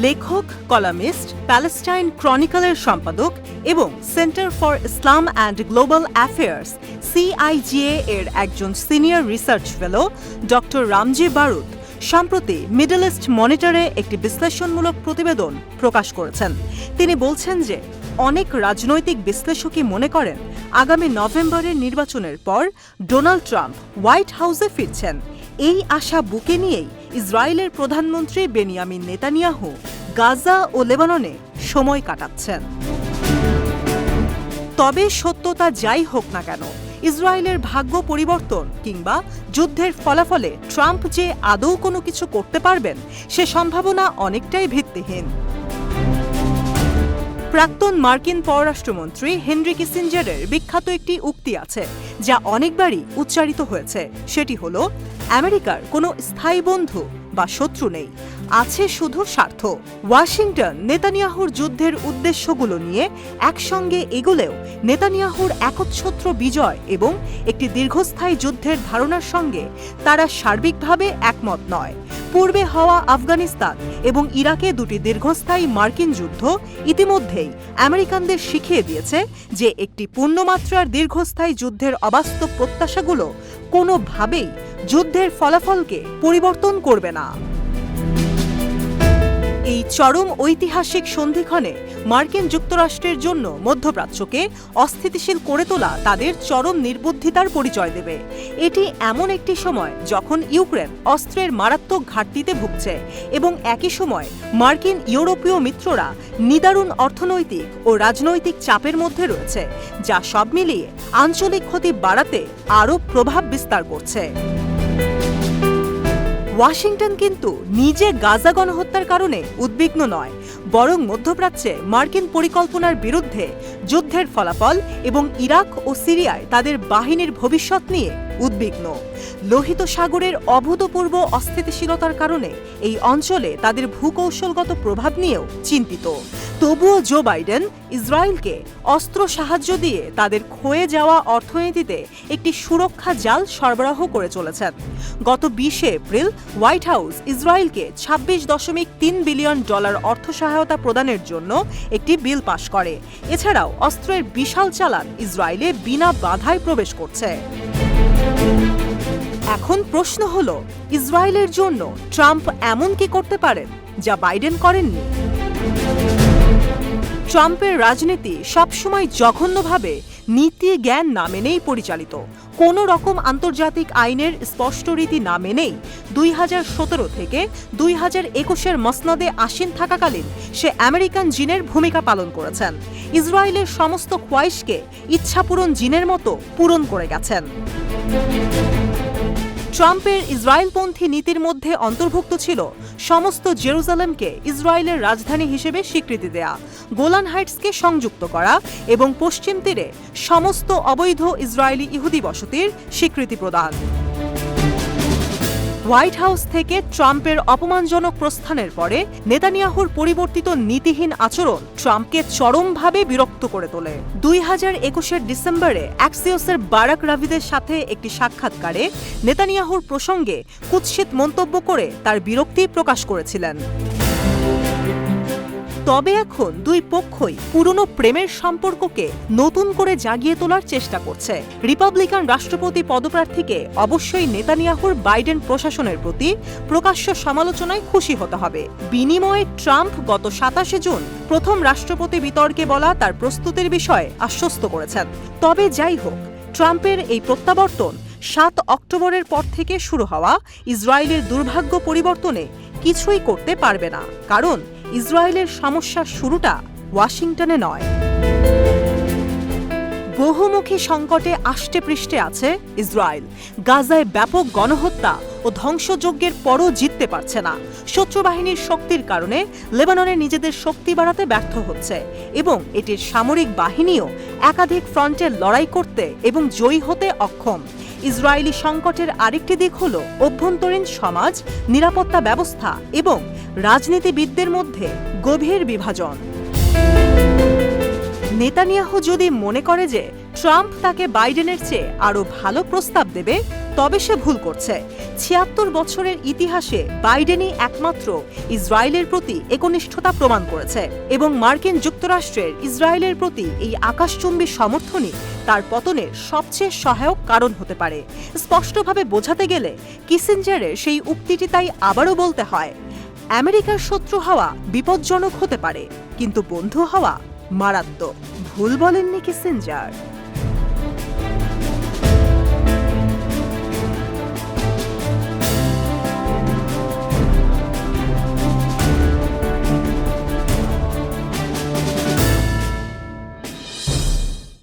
লেখক, columnist, Palestine ক্রনিকলের সম্পাদক এবং centre for Islam and global affairs CIGA এর একজন senior research fellow doctor Ramzy Baroud সম্প্রতি মিডল ইস্ট মনিটরে একটি বিশ্লেষণমূলক প্রতিবেদন প্রকাশ করেছেন। তিনি বলছেন যে অনেক রাজনৈতিক বিশ্লেষকই মনে করেন আগামী নভেম্বরের নির্বাচনের পর ডোনাল্ড ট্রাম্প হোয়াইট হাউসে ফিরছেন। এই আশা বুকে নিয়েই ইসরায়েলের প্রধানমন্ত্রী বেনিয়ামিন নেতানিয়াহু গাজা ও লেবাননে সময় কাটাচ্ছেন। তবে সত্যতা যাই হোক না কেন, ইসরায়েলের ভাগ্য পরিবর্তন কিংবা যুদ্ধের ফলাফলে ট্রাম্প যে আদৌ কোনো কিছু করতে পারবেন সে সম্ভাবনা অনেকটাই ভিত্তিহীন। প্রাক্তন মার্কিন পররাষ্ট্রমন্ত্রী হেনরি কিসিঞ্জারের বিখ্যাত একটি উক্তি আছে যা অনেকবারই উচ্চারিত হয়েছে। সেটি হলো, আমেরিকার কোনো স্থায়ী বন্ধু বা শত্রু নেই, আছে শুধু স্বার্থ। ওয়াশিংটন নেতানিয়াহুর যুদ্ধের উদ্দেশ্যগুলো নিয়ে একসঙ্গে এগোলেও নেতানিয়াহুর একচ্ছত্র বিজয় এবং একটি দীর্ঘস্থায়ী যুদ্ধের ধারণার সঙ্গে তারা সার্বিকভাবে একমত নয়। পূর্বে হওয়া আফগানিস্তান এবং ইরাকে দুটি দীর্ঘস্থায়ী মার্কিন যুদ্ধ ইতিমধ্যেই আমেরিকানদের শিখিয়ে দিয়েছে যে একটি পূর্ণমাত্রার দীর্ঘস্থায়ী যুদ্ধের অবাস্তব প্রত্যাশাগুলো কোনোভাবেই যুদ্ধের ফলাফলকে পরিবর্তন করবে না। এই চরম ঐতিহাসিক সন্ধিক্ষণে মার্কিন যুক্তরাষ্ট্রের জন্য মধ্যপ্রাচ্যকে অস্থিতিশীল করে তোলা তাদের চরম নির্বুদ্ধিতার পরিচয় দেবে। এটি এমন একটি সময় যখন ইউক্রেন অস্ত্রের মারাত্মক ঘাটতিতে ভুগছে এবং একই সময় মার্কিন ইউরোপীয় মিত্ররা নিদারুণ অর্থনৈতিক ও রাজনৈতিক চাপের মধ্যে রয়েছে, যা সব মিলিয়ে আঞ্চলিক ক্ষতি বাড়াতে আরও প্রভাব বিস্তার করছে। ওয়াশিংটন কিন্তু নিজে গাজা গণহত্যার কারণে উদ্বিগ্ন নয়, বরং মধ্যপ্রাচ্যে মার্কিন পরিকল্পনার বিরুদ্ধে যুদ্ধের ফলাফল এবং ইরাক ও সিরিয়ায় তাদের বাহিনীর ভবিষ্যৎ নিয়ে উদ্বিগ্ন। লোহিত সাগরের অভূতপূর্ব অস্থিতিশীলতার কারণে এই অঞ্চলে তাদের ভূকৌশলগত প্রভাব নিয়েও চিন্তিত। তবুও জো বাইডেন ইসরায়েলকে অস্ত্র সাহায্য দিয়ে তাদের ক্ষয়ে যাওয়া অর্থনীতিতে একটি সুরক্ষা জাল সরবরাহ করে চলেছেন। গত 20 এপ্রিল হোয়াইট হাউস ইসরায়েলকে $26.3 বিলিয়ন অর্থ সহায়তা প্রদানের জন্য একটি বিল পাশ করে। এছাড়াও অস্ত্রের বিশাল চালান ইসরায়েলে বিনা বাধায় প্রবেশ করছে। এখন প্রশ্ন হলো, ইসরায়েলের জন্য ট্রাম্প এমন কি করতে পারেন যা বাইডেন করেননি? ট্রাম্পের রাজনীতি সবসময় জঘন্যভাবে নীতি জ্ঞান না মেনেই পরিচালিত। কোনো রকম আন্তর্জাতিক আইনের স্পষ্ট রীতি না মেনেই 2017 থেকে 2021 মসনদে আসীন থাকাকালীন সে আমেরিকান জিনের ভূমিকা পালন করেছেন। ইসরায়েলের সমস্ত খোয়াইশকে ইচ্ছাপূরণ জিনের মতো পূরণ করে গেছেন। ট্রাম্পের ইসরায়েলপন্থী নীতির মধ্যে অন্তর্ভুক্ত ছিল সমস্ত জেরুজালেমকে ইসরায়েলের রাজধানী হিসেবে স্বীকৃতি দেয়া, গোলান হাইটসকে সংযুক্ত করা এবং পশ্চিম তীরে সমস্ত অবৈধ ইসরায়েলি ইহুদি বসতির স্বীকৃতি প্রদান। হোয়াইট হাউস থেকে ট্রাম্পের অপমানজনক প্রস্থানের পরে নেতানিয়াহুর পরিবর্তিত নীতিহীন আচরণ ট্রাম্পকে চরমভাবে বিরক্ত করে তোলে। 2021 ডিসেম্বরে অ্যাক্সিওসের বারাক রাভিদের সাথে একটি সাক্ষাৎকারে নেতানিয়াহুর প্রসঙ্গে কুৎসিত মন্তব্য করে তার বিরক্তি প্রকাশ করেছিলেন। তবে এখন দুই পক্ষই পুরনো প্রেমের সম্পর্ককে নতুন করে জাগিয়ে তোলার চেষ্টা করছে। রিপাবলিকান রাষ্ট্রপতি পদপ্রার্থীকে অবশ্যই নেতানিয়াহুর বাইডেন প্রশাসনের প্রতি প্রকাশ্য সমালোচনায় খুশি হতে হবে। বিনিময়ে ট্রাম্প গত 27 জুন প্রথম রাষ্ট্রপতি বিতর্কে বলা তার প্রস্তুতির বিষয়ে আশ্বস্ত করেছেন। তবে যাই হোক, ট্রাম্পের এই প্রত্যাবর্তন 7 অক্টোবরের পর থেকে শুরু হওয়া ইসরায়েলের দুর্ভাগ্য পরিবর্তনে কিছুই করতে পারবে না, কারণ ইসরায়েলের সমস্যার শুরুটা ওয়াশিংটনে নয়। বহুমুখী সংকটে আষ্টে পৃষ্ঠে আছে ইসরায়েল। গাজায় ব্যাপক গণহত্যা ও ধ্বংসযজ্ঞের পরও জিততে পারছে না। শত্রু বাহিনীর শক্তির কারণে লেবাননে নিজেদের শক্তি বাড়াতে ব্যর্থ হচ্ছে এবং এটির সামরিক বাহিনীও একাধিক ফ্রন্টে লড়াই করতে এবং জয়ী হতে অক্ষম। ইসরায়েলি সংকটের আরেকটি দিক হল অভ্যন্তরীণ সমাজ, নিরাপত্তা ব্যবস্থা এবং রাজনীতিবিদদের মধ্যে গভীর বিভাজন। নেতানিয়াহু যদি মনে করে যে ট্রাম্প তাকে বাইডেনের চেয়ে আরও ভালো প্রস্তাব দেবে, তবে সে ভুল করছে। ৭৬ বছরের ইতিহাসে বাইডেনই একমাত্র ইসরায়েলের প্রতি একনিষ্ঠতা প্রমাণ করেছে এবং মার্কিন যুক্তরাষ্ট্রের ইসরায়েলের প্রতি এই আকাশচুম্বী সমর্থনই তার পতনের সবচেয়ে সহায়ক কারণ হতে পারে। স্পষ্টভাবে বোঝাতে গেলে কিসিঞ্জারের সেই উক্তিটি তাই আবারও বলতে হয়, আমেরিকার শত্রু হওয়া বিপজ্জনক হতে পারে, কিন্তু বন্ধু হওয়া মারাত্মক। ভুল বলেননি কিসিঞ্জার।